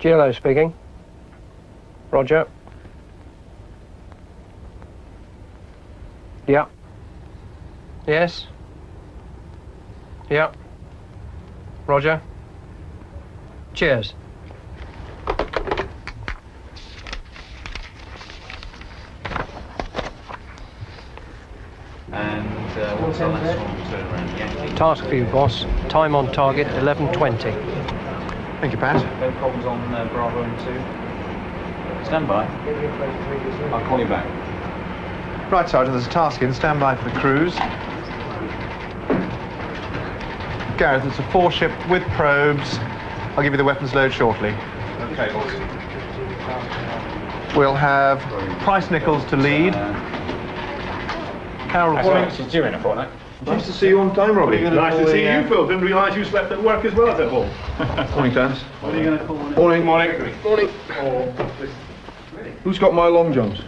GLO speaking. Roger. Yeah. Yes. Yeah. Roger. Cheers. And what's the last one? Turnaround. Task for you, boss. Time on target, 11:20. Thank you, Pat. No problems on Bravo and 2. Stand by. I'll call you back. Right, Sergeant, there's a task in. Stand by for the cruise. Gareth, it's a 4-ship with probes. I'll give you the weapons load shortly. Okay, boss. We'll have Price Nichols to lead. Carol... She's due in a fortnight. Nice to see you on time, Robbie. Nice to see you, Phil. Didn't realise you slept at work as well at that ball. Morning, Clarence. What are you going to call it? Morning. Morning. Morning. Who's got my long johns?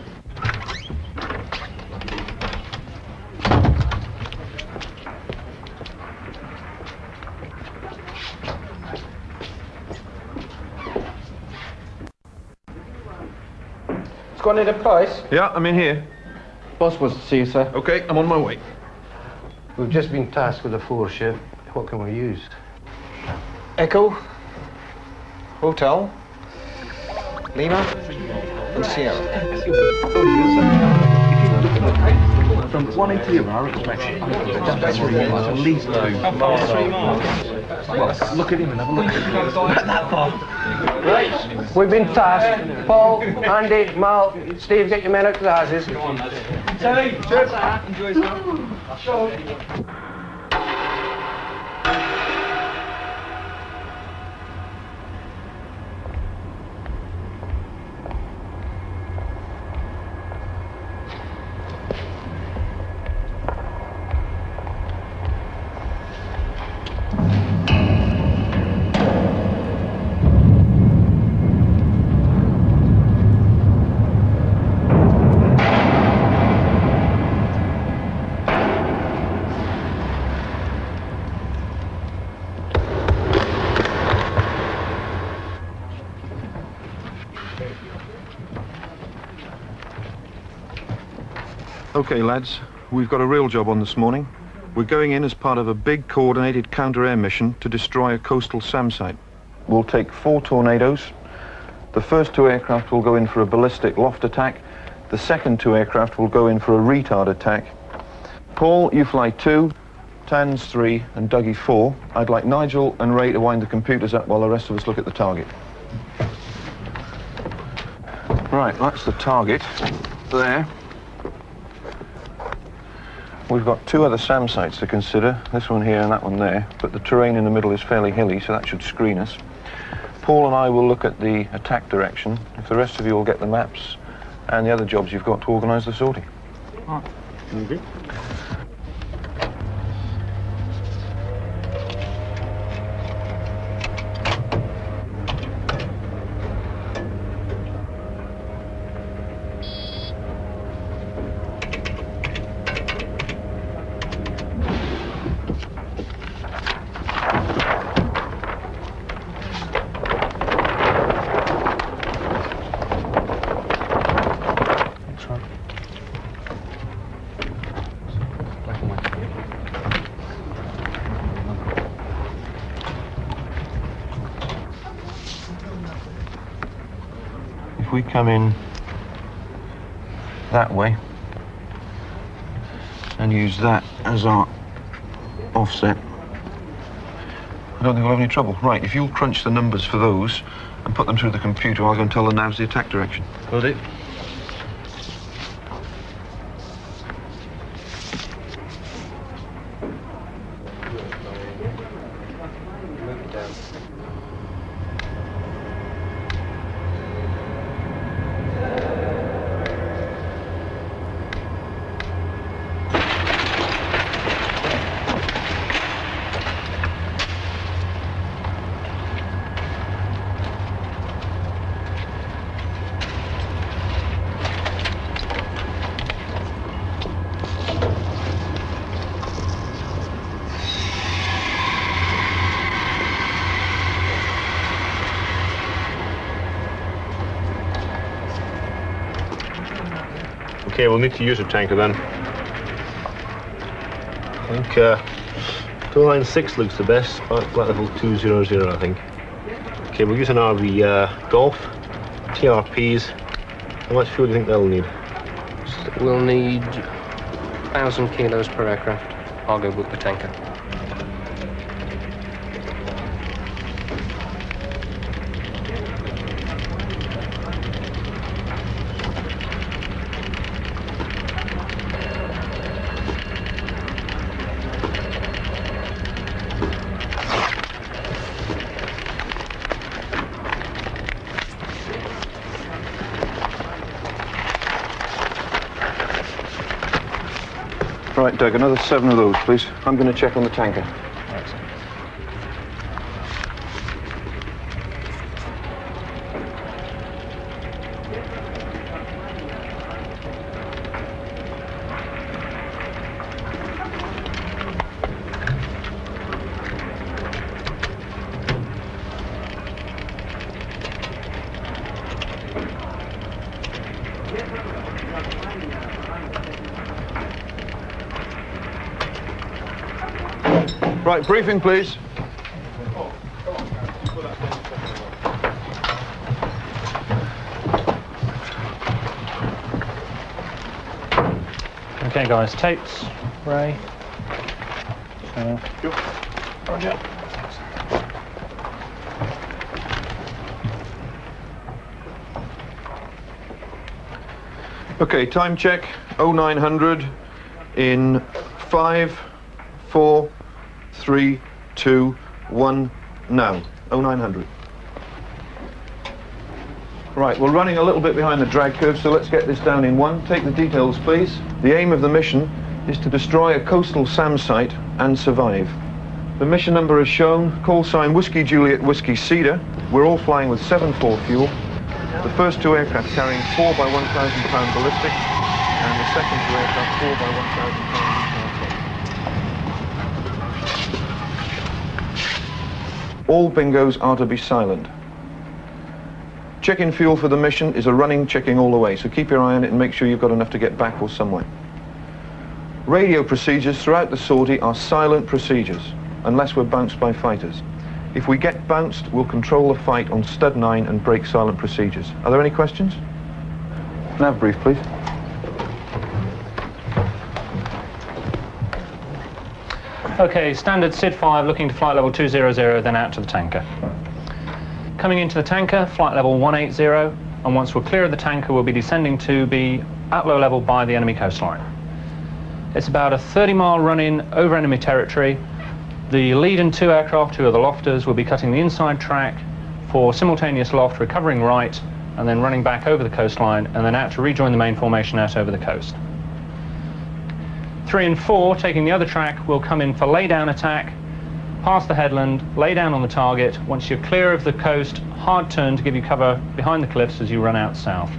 Got any Price? Yeah, I'm in here. Boss wants to see you, sir. OK, I'm on my way. We've just been tasked with a 4-ship. What can we use? Echo, Hotel, Lima, and Sierra. From 180 of our inspection, that's 3 miles, at least 2. Well, look at him and have a look at that far. right. We've been tasked. Paul, Andy, Mal, Steve, get your men out to the houses. Go on, Terry, cheers. Enjoy yourself. OK, lads, we've got a real job on this morning. We're going in as part of a big coordinated counter-air mission to destroy a coastal SAM site. We'll take 4 tornadoes. The first 2 aircraft will go in for a ballistic loft attack. The second 2 aircraft will go in for a retard attack. Paul, you fly 2, Tans 3, and Dougie 4. I'd like Nigel and Ray to wind the computers up while the rest of us look at the target. Right, that's the target. There. We've got 2 other SAM sites to consider, this one here and that one there, but the terrain in the middle is fairly hilly, so that should screen us. Paul and I will look at the attack direction. If the rest of you will get the maps and the other jobs you've got to organise the sortie. Right. Okay. If we come in that way and use that as our offset, I don't think we'll have any trouble. Right, if you'll crunch the numbers for those and put them through the computer, I'll go and tell the navs the attack direction. Will do. Okay, we'll need to use a tanker then. I think tow line 6 looks the best. Flight level 200, I think. Okay, we'll use an RV Golf, TRPs. How much fuel do you think they'll need? We'll need 1,000 kilos per aircraft. I'll go book the tanker. Right, Doug, another 7 of those, please. I'm going to check on the tanker. Right, briefing, please. Okay, guys, tapes. Ray. Roger. Okay, time check. 0900 in 5, 4, 3, 2, 1, now. 0900. Right, we're running a little bit behind the drag curve, so let's get this down in 1. Take the details, please. The aim of the mission is to destroy a coastal SAM site and survive. The mission number is shown, call sign Whiskey Juliet Whiskey Cedar. We're all flying with 7-4 fuel. The first 2 aircraft carrying 4 by 1,000 pound ballistic, and the second 2 aircraft 4 by 1,000 pound. All bingos are to be silent. Check-in fuel for the mission is a running checking all the way, so keep your eye on it and make sure you've got enough to get back or somewhere. Radio procedures throughout the sortie are silent procedures, unless we're bounced by fighters. If we get bounced, we'll control the fight on stud 9 and break silent procedures. Are there any questions? Nav brief, please. Okay, standard SID 5 looking to flight level 200, then out to the tanker. Coming into the tanker, flight level 180, and once we're clear of the tanker, we'll be descending to be at low level by the enemy coastline. It's about a 30-mile run-in over enemy territory. The lead and 2 aircraft, who are the lofters, will be cutting the inside track for simultaneous loft, recovering right, and then running back over the coastline, and then out to rejoin the main formation out over the coast. 3 and 4, taking the other track, will come in for lay-down attack, past the headland, lay down on the target. Once you're clear of the coast, hard turn to give you cover behind the cliffs as you run out south.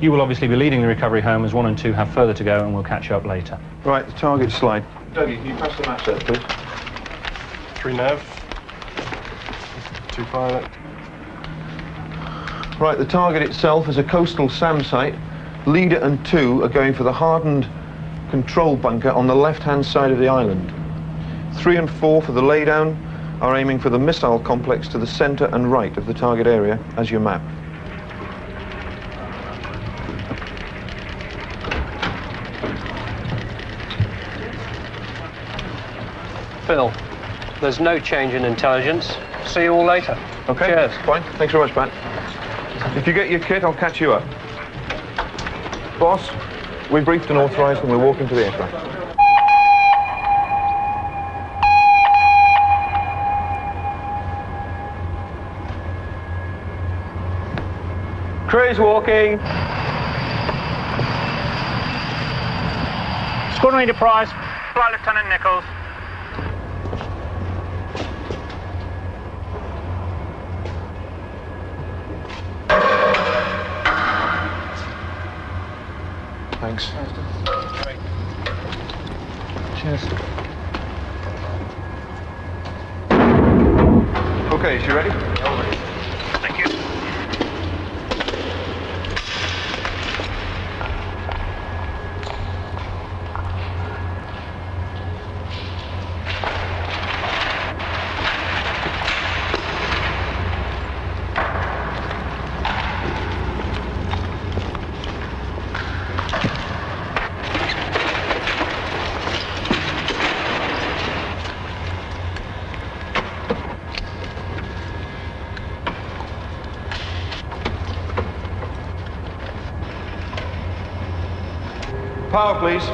You will obviously be leading the recovery home as 1 and 2 have further to go, and we'll catch you up later. Right, the target slide. Dougie, can you press the map set, please? 3 nav. 2 pilot. Right, the target itself is a coastal SAM site. Leader and 2 are going for the hardened control bunker on the left-hand side of the island. 3 and 4 for the laydown are aiming for the missile complex to the center and right of the target area as your map. Phil, there's no change in intelligence. See you all later. Okay, Cheers. Fine. Thanks very much, Pat. If you get your kit, I'll catch you up. Boss, we briefed and authorized and we're walking to the aircraft. Crew's walking. Squadron Leader Price, Flight Lieutenant Nichols. Thanks. Cheers. Okay, is you ready? Thank you. power, please.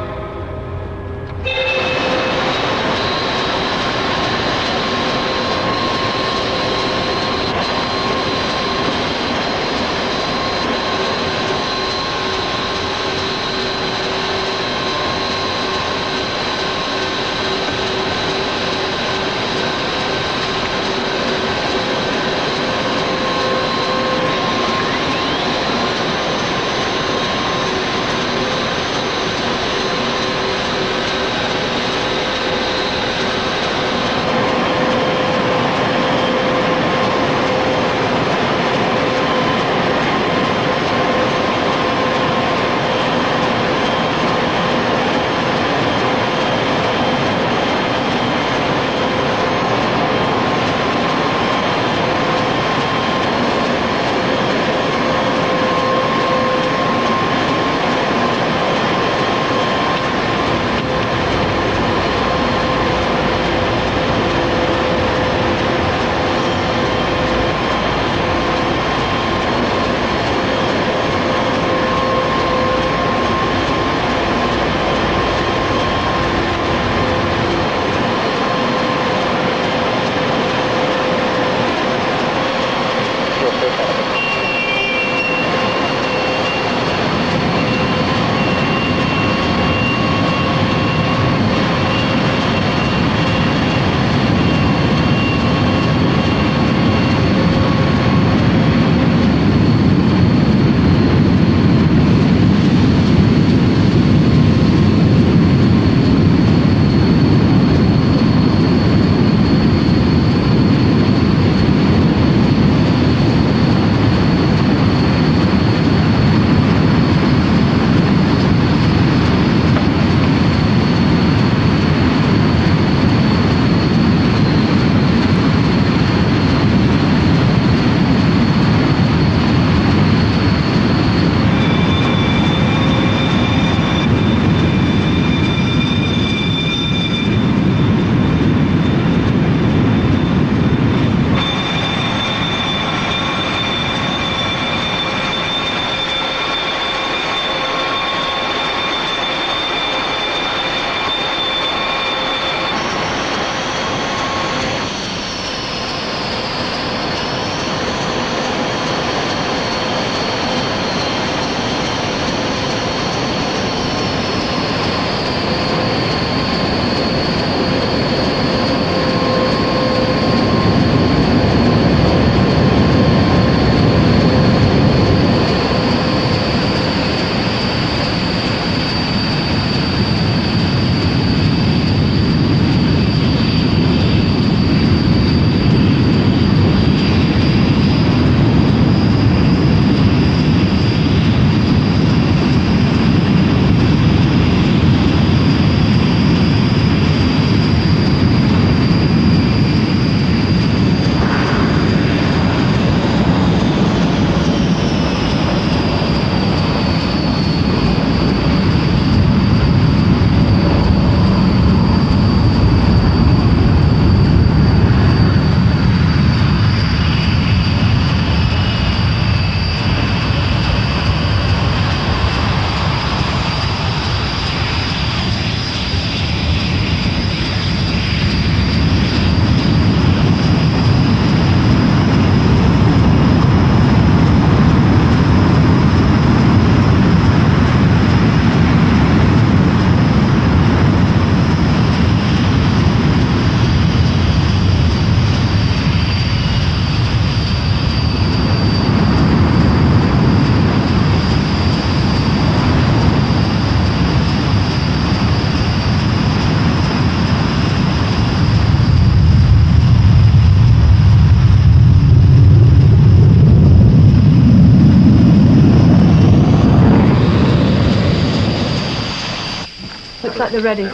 Looks like they're ready.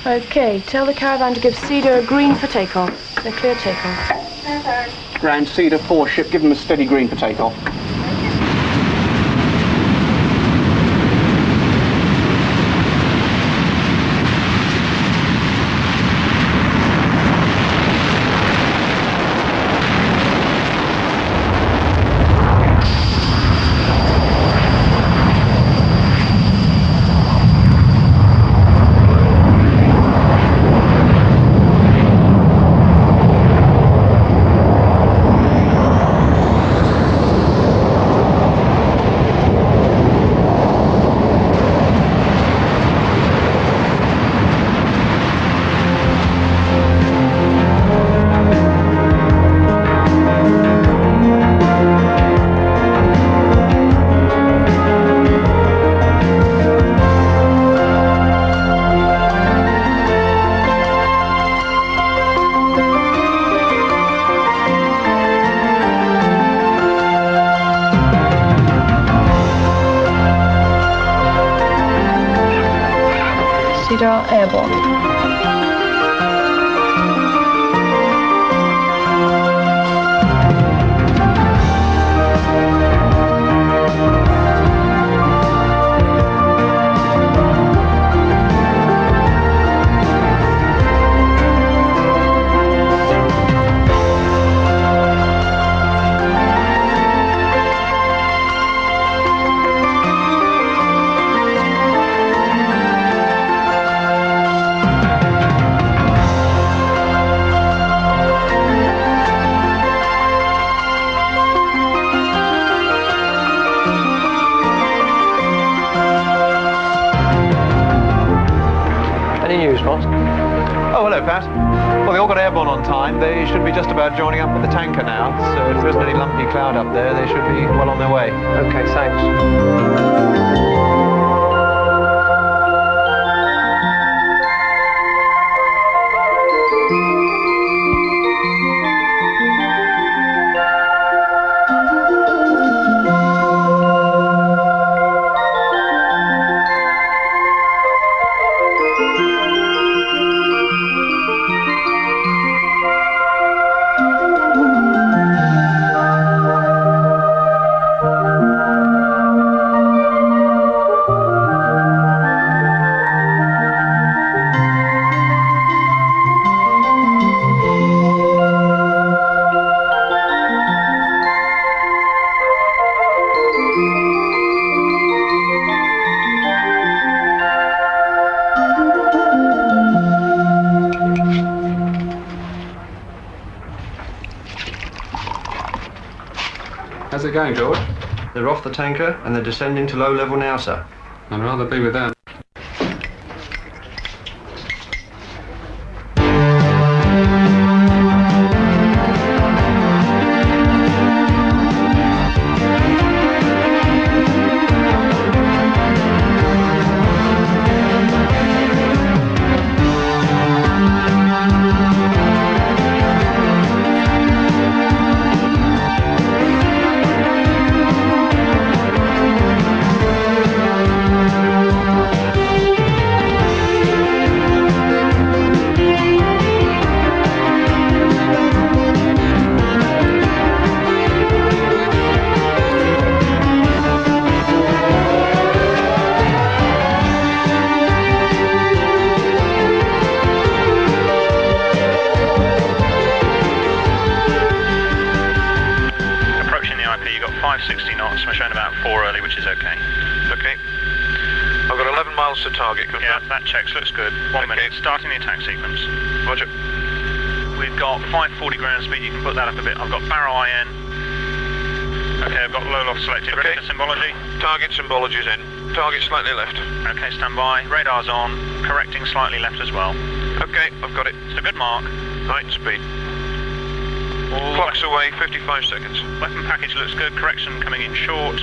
Okay, tell the caravan to give Cedar a green for takeoff. They're clear takeoff. Ground Cedar 4 ship, give them a steady green for takeoff. Cedar airborne. Any news, boss? Oh, hello, Pat. Well, they all got airborne on time. They should be just about joining up with the tanker now, so if there isn't any lumpy cloud up there, they should be well on their way. Okay, thanks. How's it going, George? They're off the tanker and they're descending to low level now, sir. I'd rather be with them. You got 560 knots, we're showing about 4 early, which is okay. Okay. I've got 11 miles to target. Yeah, that checks, looks good. 1 minute, starting the attack sequence. Roger. We've got 540 ground speed, you can put that up a bit. I've got barrow IN. Okay, I've got low loft selected. Okay. Ready for symbology? Target symbology's in. Target slightly left. Okay, stand by. Radar's on. Correcting slightly left as well. Okay, I've got it. It's a good mark. Height and speed. All Clock's away, 55 seconds. Weapon package looks good. Correction coming in short.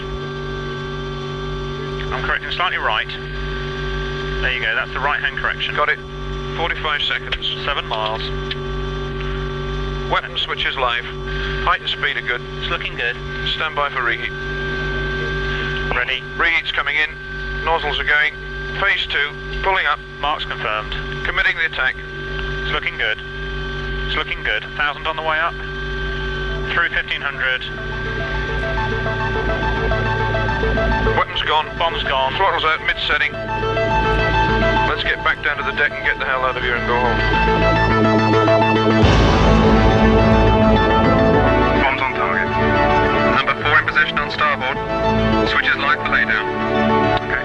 I'm correcting slightly right. There you go, that's the right hand correction. Got it. 45 seconds. 7 miles. Weapon switch is live. Height and speed are good. It's looking good. Stand by for reheat. Ready. Reheat's coming in. Nozzles are going. Phase 2. Pulling up. Marks confirmed. Committing the attack. It's looking good. It's looking good. 1,000 on the way up. Through 1,500. Weapons gone. Bombs gone. Throttles out mid-setting. Let's get back down to the deck and get the hell out of here and go home. Bombs on target. Number 4 in position on starboard. Switch is live for laydown. Okay.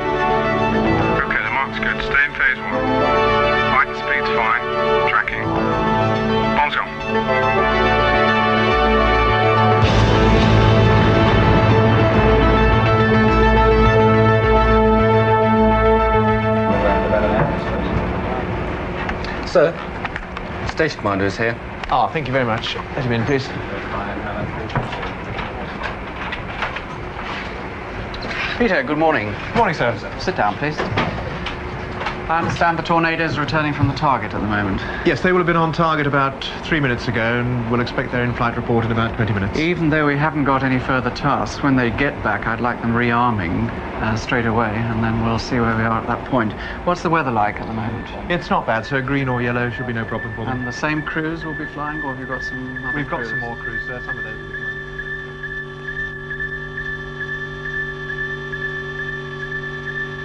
Okay, the mark's good. Stay in phase 1. Height and speed's fine. Tracking. Bombs gone. Sir, station commander is here. Ah, thank you very much. Let him in, please. Peter, good morning. Morning, sir. Sit down, please. I understand the tornadoes are returning from the target at the moment. Yes, they will have been on target about 3 minutes ago, and we'll expect their in-flight report in about 20 minutes. Even though we haven't got any further tasks, when they get back, I'd like them rearming straight away, and then we'll see where we are at that point. What's the weather like at the moment? It's not bad, sir. Green or yellow should be no problem for them. And the same crews will be flying, or have you got some other We've got crews? some more crews, sir. Some of those will be flying.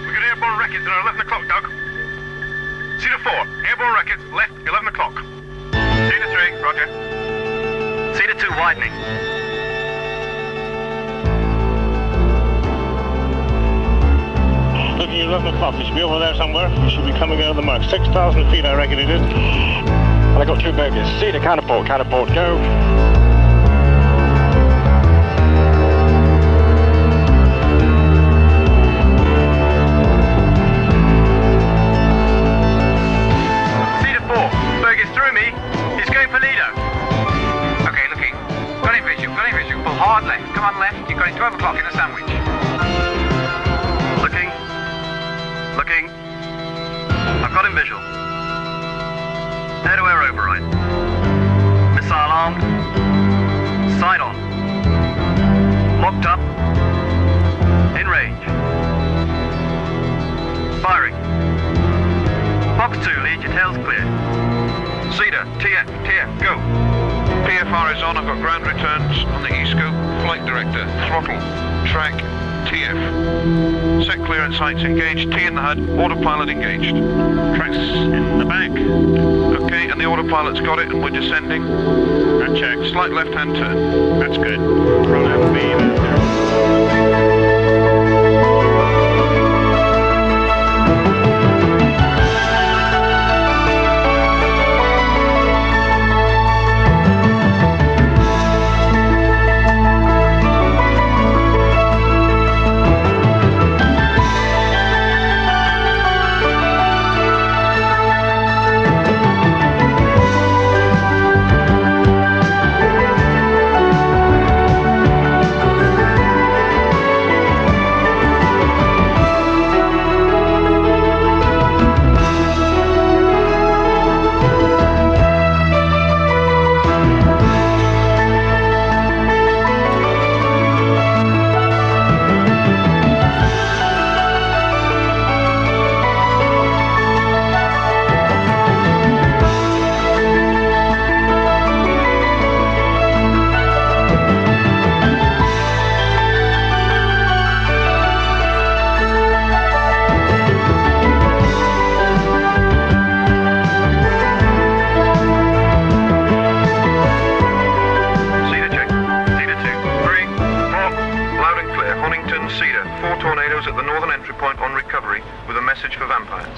We got airborne records at 11 o'clock, Doug. Cedar 4, airborne records, left, 11 o'clock. Cedar 3, roger. Cedar 2, widening. Looking at 11 o'clock, it should be over there somewhere. It should be coming out of the mark. 6,000 feet, I reckon it is. And I got 2 babies. Cedar, counterport, go. Hard left. Come on left. You've got it 12 o'clock in the sandwich. Looking. I've got him visual. Air-to-air override. Missile armed. Sight on. Locked up. In range. Firing. Box 2, lead. Your tail's clear. Cedar, TF, go. PFR is on. I've got ground returns on the E-scope. Flight director, throttle, track, TF. Set clearance sights engaged. T in the HUD. Autopilot engaged. Tracks in the back. Okay, and the autopilot's got it, and we're descending. And check. Slight left-hand turn. That's good. Roll out beam.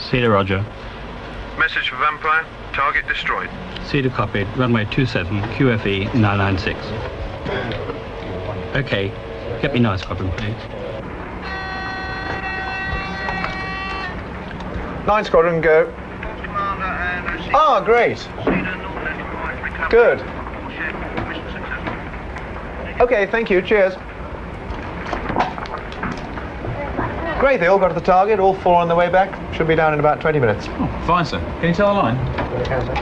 Cedar, roger. Message for Vampire, target destroyed. Cedar copied, runway 27, QFE 996. Okay, get me 9 Squadron, please. 9 Squadron, go. Ah, great. Good. Okay, thank you, cheers. Great, they all got to the target, all 4 on the way back. Should be down in about 20 minutes. Oh, fine, sir. Can you tell the line? Okay, sir.